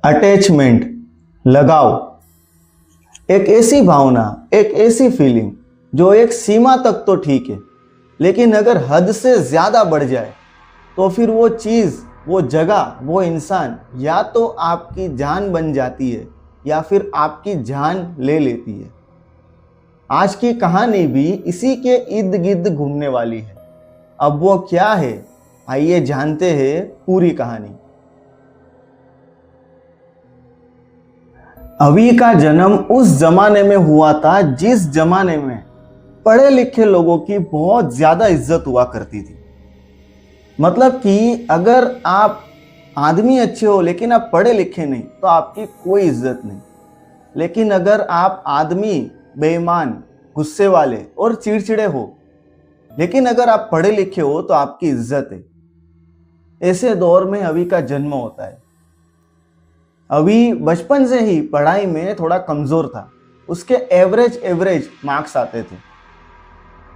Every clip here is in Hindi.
अटैचमेंट, लगाव एक ऐसी भावना, एक ऐसी फीलिंग जो एक सीमा तक तो ठीक है, लेकिन अगर हद से ज़्यादा बढ़ जाए तो फिर वो चीज़, वो जगह, वो इंसान या तो आपकी जान बन जाती है या फिर आपकी जान ले लेती है। आज की कहानी भी इसी के इर्द गिर्द घूमने वाली है। अब वो क्या है, आइए जानते हैं पूरी कहानी। अवी का जन्म उस जमाने में हुआ था जिस जमाने में पढ़े लिखे लोगों की बहुत ज्यादा इज्जत हुआ करती थी। मतलब कि अगर आप आदमी अच्छे हो लेकिन आप पढ़े लिखे नहीं तो आपकी कोई इज्जत नहीं। लेकिन अगर आप आदमी बेईमान, गुस्से वाले और चिड़चिड़े हो, लेकिन अगर आप पढ़े लिखे हो तो आपकी इज्जत है। ऐसे दौर में अवी का जन्म होता है। अवी बचपन से ही पढ़ाई में थोड़ा कमज़ोर था। उसके एवरेज मार्क्स आते थे।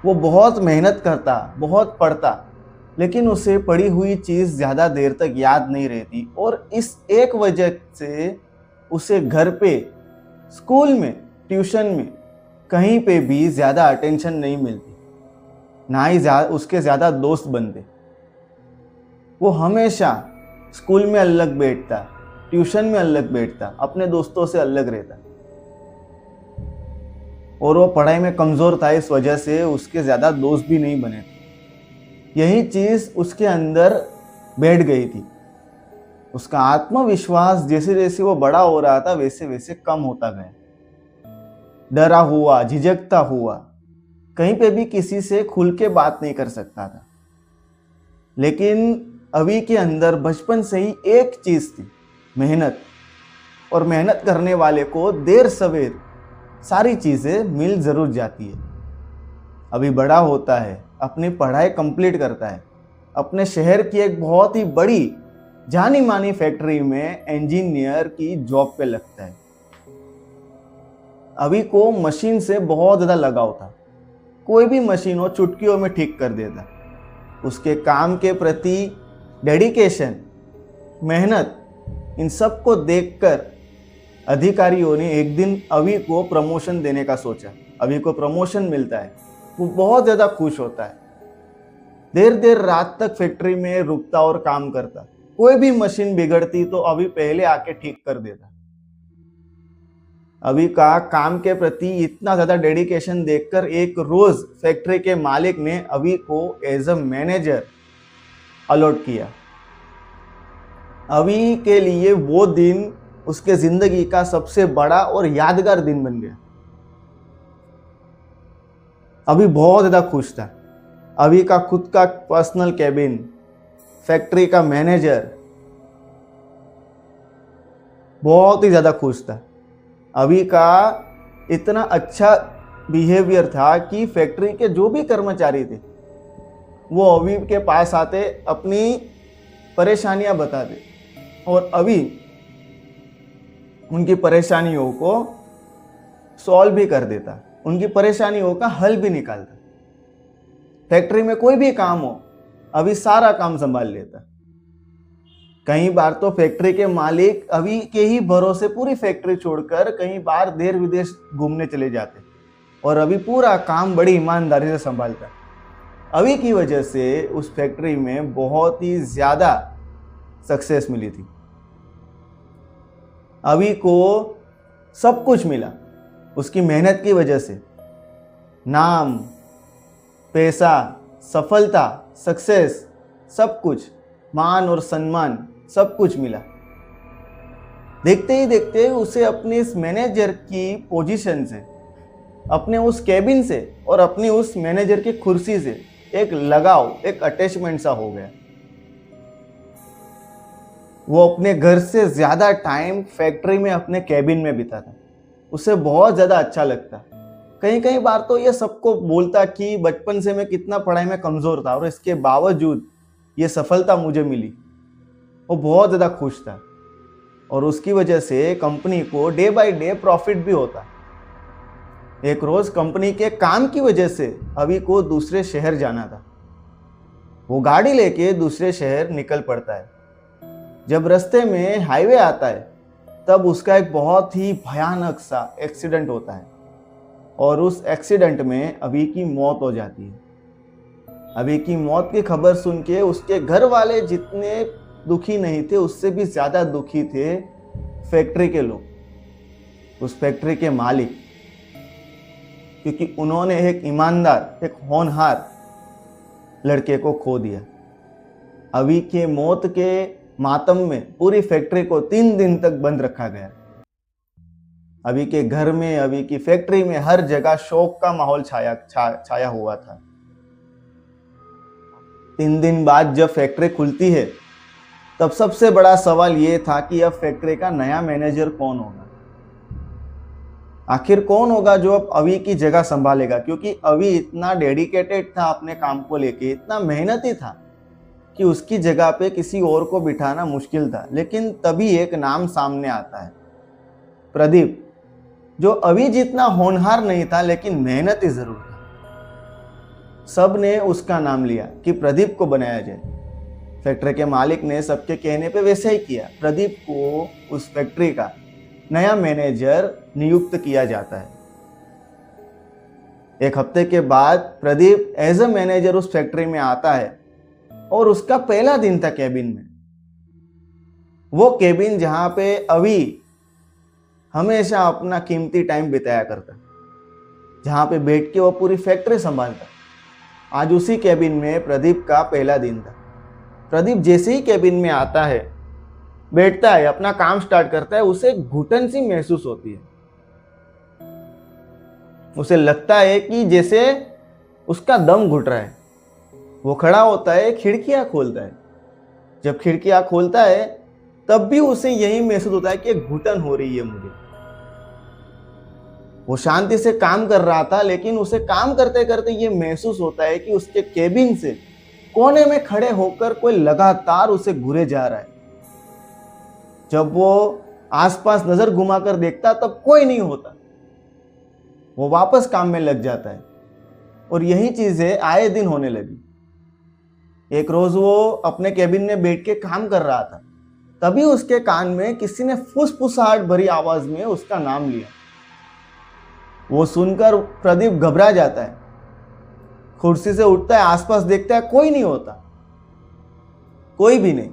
वो बहुत मेहनत करता, बहुत पढ़ता, लेकिन उसे पढ़ी हुई चीज़ ज़्यादा देर तक याद नहीं रहती और इस एक वजह से उसे घर पे, स्कूल में, ट्यूशन में, कहीं पे भी ज़्यादा अटेंशन नहीं मिलती, ना ही उसके ज़्यादा दोस्त बनते। वो हमेशा स्कूल में अलग बैठता, ट्यूशन में अलग बैठता, अपने दोस्तों से अलग रहता और वो पढ़ाई में कमज़ोर था। इस वजह से उसके ज़्यादा दोस्त भी नहीं बने थे। यही चीज़ उसके अंदर बैठ गई थी। उसका आत्मविश्वास जैसे जैसे वो बड़ा हो रहा था वैसे वैसे कम होता गया। डरा हुआ, झिझकता हुआ, कहीं पे भी किसी से खुल के बात नहीं कर सकता था। लेकिन अवी के अंदर बचपन से ही एक चीज़ थी, मेहनत। और मेहनत करने वाले को देर सवेर सारी चीज़ें मिल ज़रूर जाती है। अभी बड़ा होता है, अपनी पढ़ाई कंप्लीट करता है, अपने शहर की एक बहुत ही बड़ी जानी मानी फैक्ट्री में इंजीनियर की जॉब पे लगता है। अभी को मशीन से बहुत ज़्यादा लगाव था। कोई भी मशीन हो चुटकियों में ठीक कर देता। उसके काम के प्रति डेडिकेशन, मेहनत, इन सब को देखकर अधिकारियों ने एक दिन अवी को प्रमोशन देने का सोचा। अवी को प्रमोशन मिलता है, वो बहुत ज़्यादा खुश होता है। देर देर रात तक फैक्ट्री में रुकता और काम करता। कोई भी मशीन बिगड़ती तो अवी पहले आके ठीक कर देता। अवी का काम के प्रति इतना ज़्यादा डेडिकेशन देखकर एक रोज़ फैक्ट्री के मालिक ने अवी को एज अ मैनेजर अलॉट किया। अवी के लिए वो दिन उसके ज़िंदगी का सबसे बड़ा और यादगार दिन बन गया। अवी बहुत ज़्यादा खुश था। अवी का खुद का पर्सनल कैबिन, फैक्ट्री का मैनेजर, बहुत ही ज़्यादा खुश था। अवी का इतना अच्छा बिहेवियर था कि फैक्ट्री के जो भी कर्मचारी थे वो अवी के पास आते, अपनी परेशानियां बताते और अवी उनकी परेशानियों को सॉल्व भी कर देता, उनकी परेशानियों का हल भी निकालता। फैक्ट्री में कोई भी काम हो, अभी सारा काम संभाल लेता। कई बार तो फैक्ट्री के मालिक अभी के ही भरोसे पूरी फैक्ट्री छोड़कर कहीं बार देश विदेश घूमने चले जाते और अभी पूरा काम बड़ी ईमानदारी से संभालता। अभी की वजह से उस फैक्ट्री में बहुत ही ज़्यादा सक्सेस मिली थी। अभी को सब कुछ मिला उसकी मेहनत की वजह से। नाम, पैसा, सफलता, सक्सेस, सब कुछ, मान और सम्मान, सब कुछ मिला। देखते ही देखते उसे अपनी इस मैनेजर की पोजीशन से, अपने उस कैबिन से और अपनी उस मैनेजर की कुर्सी से एक लगाव, एक अटैचमेंट सा हो गया। वो अपने घर से ज़्यादा टाइम फैक्ट्री में अपने कैबिन में बिताता। उसे बहुत ज़्यादा अच्छा लगता। कई कई बार तो ये सबको बोलता कि बचपन से मैं कितना पढ़ाई में कमज़ोर था और इसके बावजूद ये सफलता मुझे मिली। वो बहुत ज़्यादा खुश था और उसकी वजह से कंपनी को डे बाय डे प्रॉफिट भी होता। एक रोज़ कंपनी के काम की वजह से अभी को दूसरे शहर जाना था। वो गाड़ी लेके दूसरे शहर निकल पड़ता है। जब रास्ते में हाईवे आता है तब उसका एक बहुत ही भयानक सा एक्सीडेंट होता है और उस एक्सीडेंट में अभी की मौत हो जाती है। अभी की मौत की खबर सुन के उसके घर वाले जितने दुखी नहीं थे, उससे भी ज्यादा दुखी थे फैक्ट्री के लोग, उस फैक्ट्री के मालिक, क्योंकि उन्होंने एक ईमानदार, एक होनहार लड़के को खो दिया। अभी के मौत के मातम में पूरी फैक्ट्री को 3 दिन तक बंद रखा गया। अभी के घर में, अभी की फैक्ट्री में हर जगह शोक का माहौल छाया हुआ था। 3 दिन बाद जब फैक्ट्री खुलती है, तब सबसे बड़ा सवाल यह था कि अब फैक्ट्री का नया मैनेजर कौन होगा। आखिर कौन होगा जो अब अभी की जगह संभालेगा, क्योंकि अभी इतना डेडिकेटेड था अपने काम को लेके, इतना मेहनती था कि उसकी जगह पे किसी और को बिठाना मुश्किल था। लेकिन तभी एक नाम सामने आता है, प्रदीप, जो अभी जितना होनहार नहीं था लेकिन मेहनती जरूर था। सब ने उसका नाम लिया कि प्रदीप को बनाया जाए। फैक्ट्री के मालिक ने सबके कहने पे वैसे ही किया। प्रदीप को उस फैक्ट्री का नया मैनेजर नियुक्त किया जाता है। 1 हफ्ते के बाद प्रदीप एज अ मैनेजर उस फैक्ट्री में आता है और उसका पहला दिन था केबिन में। वो केबिन जहां पे अभी हमेशा अपना कीमती टाइम बिताया करता, जहां पे बैठ के वो पूरी फैक्ट्री संभालता, आज उसी केबिन में प्रदीप का पहला दिन था। प्रदीप जैसे ही केबिन में आता है, बैठता है, अपना काम स्टार्ट करता है, उसे घुटन सी महसूस होती है। उसे लगता है कि जैसे उसका दम घुट रहा है। वो खड़ा होता है, खिड़कियां खोलता है। जब खिड़कियां खोलता है तब भी उसे यही महसूस होता है कि एक घुटन हो रही है मुझे। वो शांति से काम कर रहा था, लेकिन उसे काम करते करते ये महसूस होता है कि उसके केबिन से कोने में खड़े होकर कोई लगातार उसे घूरे जा रहा है। जब वो आसपास नजर घुमाकर देखता तब कोई नहीं होता। वो वापस काम में लग जाता है और यही चीजें आए दिन होने लगी। एक रोज वो अपने केबिन में बैठ के काम कर रहा था, तभी उसके कान में किसी ने फुसफुसाहट भरी आवाज में उसका नाम लिया। वो सुनकर प्रदीप घबरा जाता है, कुर्सी से उठता है, आसपास देखता है, कोई नहीं होता, कोई भी नहीं।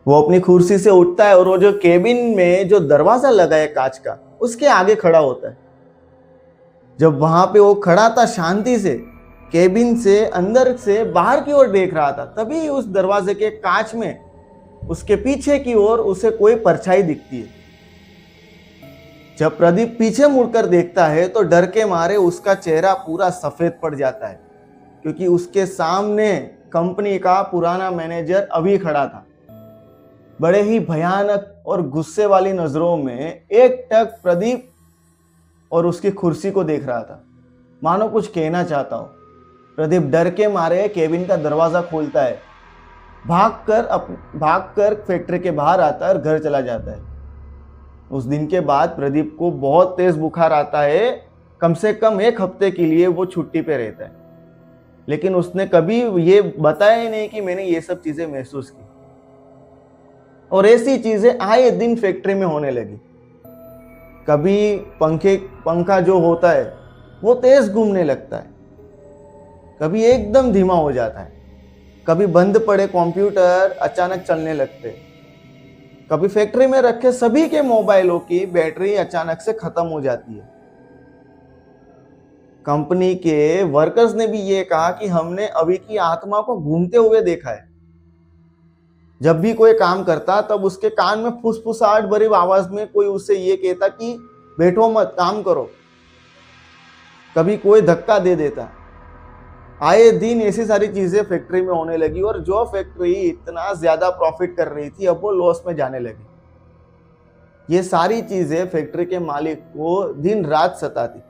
वो अपनी कुर्सी से उठता है और वो जो केबिन में जो दरवाजा लगा है कांच का, उसके आगे खड़ा होता है। जब वहां पे वो खड़ा था, शांति से केबिन से अंदर से बाहर की ओर देख रहा था, तभी उस दरवाजे के कांच में उसके पीछे की ओर उसे कोई परछाई दिखती है। जब प्रदीप पीछे मुड़कर देखता है तो डर के मारे उसका चेहरा पूरा सफेद पड़ जाता है, क्योंकि उसके सामने कंपनी का पुराना मैनेजर अभी खड़ा था। बड़े ही भयानक और गुस्से वाली नजरों में एक टक प्रदीप और उसकी कुर्सी को देख रहा था, मानो कुछ कहना चाहता हो। प्रदीप डर के मारे केबिन का दरवाजा खोलता है, भागकर फैक्ट्री के बाहर आता है और घर चला जाता है। उस दिन के बाद प्रदीप को बहुत तेज बुखार आता है। कम से कम 1 हफ्ते के लिए वो छुट्टी पे रहता है, लेकिन उसने कभी ये बताया ही नहीं कि मैंने ये सब चीजें महसूस की। और ऐसी चीजें आए दिन फैक्ट्री में होने लगी। कभी पंखा जो होता है वो तेज घूमने लगता है, कभी एकदम धीमा हो जाता है, कभी बंद पड़े कंप्यूटर अचानक चलने लगते, कभी फैक्ट्री में रखे सभी के मोबाइलों की बैटरी अचानक से खत्म हो जाती है। कंपनी के वर्कर्स ने भी ये कहा कि हमने अभी की आत्मा को घूमते हुए देखा है। जब भी कोई काम करता तब उसके कान में फुसफुसाहट भरी आवाज में कोई उसे ये कहता कि बैठो मत, काम करो। कभी कोई धक्का दे देता। आए दिन ऐसी सारी चीजें फैक्ट्री में होने लगी और जो फैक्ट्री इतना ज्यादा प्रॉफिट कर रही थी अब वो लॉस में जाने लगी। ये सारी चीजें फैक्ट्री के मालिक को दिन रात सताती।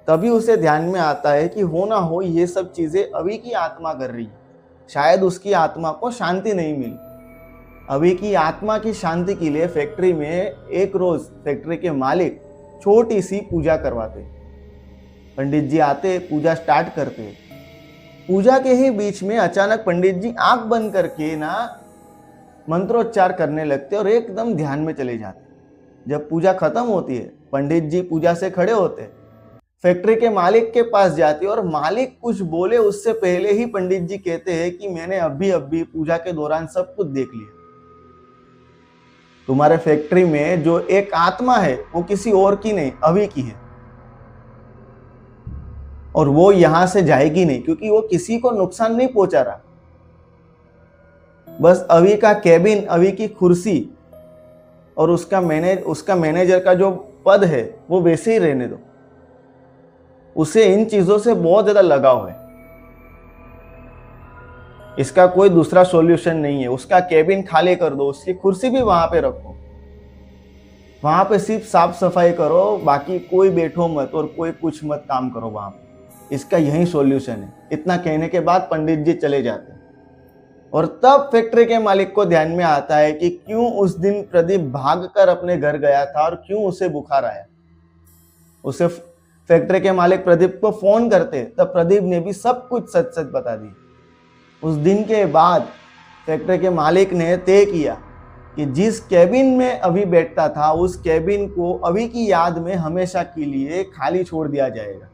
तभी उसे ध्यान में आता है कि हो ना हो ये सब चीजें अभी की आत्मा कर रही है, शायद उसकी आत्मा को शांति नहीं मिली। अभी की आत्मा की शांति के लिए फैक्ट्री में एक रोज फैक्ट्री के मालिक छोटी सी पूजा करवाते। पंडित जी आते, पूजा स्टार्ट करते। पूजा के ही बीच में अचानक पंडित जी आंख बंद करके ना मंत्रोच्चार करने लगते और एकदम ध्यान में चले जाते। जब पूजा खत्म होती है, पंडित जी पूजा से खड़े होते, फैक्ट्री के मालिक के पास जाते और मालिक कुछ बोले उससे पहले ही पंडित जी कहते हैं कि मैंने अभी अभी पूजा के दौरान सब कुछ देख लिया। तुम्हारे फैक्ट्री में जो एक आत्मा है वो किसी और की नहीं, अभी की है, और वो यहां से जाएगी नहीं, क्योंकि वो किसी को नुकसान नहीं पहुंचा रहा। बस अभी का केबिन, अभी की कुर्सी और उसका मैनेजर का जो पद है वो वैसे ही रहने दो। उसे इन चीजों से बहुत ज्यादा लगाव है। इसका कोई दूसरा सॉल्यूशन नहीं है। उसका केबिन खाली कर दो, उसकी कुर्सी भी वहां पे रखो, वहां पे सिर्फ साफ सफाई करो, बाकी कोई बैठो मत और कोई कुछ मत काम करो वहां पे। इसका यही सॉल्यूशन है। इतना कहने के बाद पंडित जी चले जाते हैं और तब फैक्ट्री के मालिक को ध्यान में आता है कि क्यों उस दिन प्रदीप भागकर अपने घर गया था और क्यों उसे बुखार आया। उसे फैक्ट्री के मालिक प्रदीप को फोन करते, तब प्रदीप ने भी सब कुछ सच सच बता दी। उस दिन के बाद फैक्ट्री के मालिक ने तय किया कि जिस केबिन में अभी बैठता था उस केबिन को अभी की याद में हमेशा के लिए खाली छोड़ दिया जाएगा।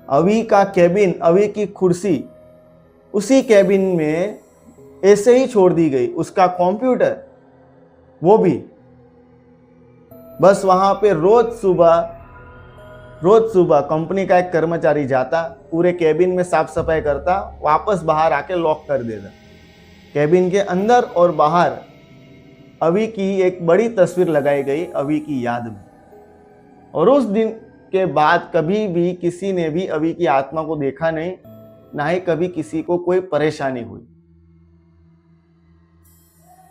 अभी का केबिन, अभी की कुर्सी उसी केबिन में ऐसे ही छोड़ दी गई। उसका कंप्यूटर वो भी, बस वहां पे रोज सुबह कंपनी का एक कर्मचारी जाता, पूरे केबिन में साफ सफाई करता, वापस बाहर आके लॉक कर देता। केबिन के अंदर और बाहर अभी की एक बड़ी तस्वीर लगाई गई, अभी की याद में। और उस दिन के बाद कभी भी किसी ने भी अभी की आत्मा को देखा नहीं, ना ही कभी किसी को कोई परेशानी हुई।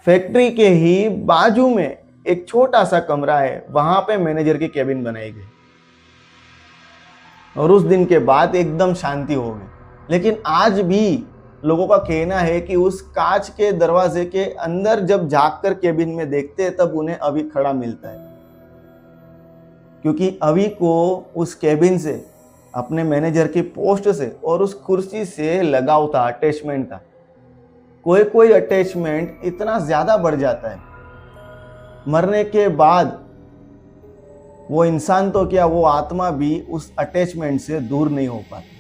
फैक्ट्री के ही बाजू में एक छोटा सा कमरा है, वहां पे मैनेजर की केबिन बनाई गई और उस दिन के बाद एकदम शांति हो गई। लेकिन आज भी लोगों का कहना है कि उस कांच के दरवाजे के अंदर जब झांककर केबिन में देखते हैं तब उन्हें अभी खड़ा मिलता है, क्योंकि अभी को उस केबिन से, अपने मैनेजर की पोस्ट से और उस कुर्सी से लगाव था, अटैचमेंट था। कोई अटैचमेंट इतना ज्यादा बढ़ जाता है, मरने के बाद वो इंसान तो क्या, वो आत्मा भी उस अटैचमेंट से दूर नहीं हो पाती।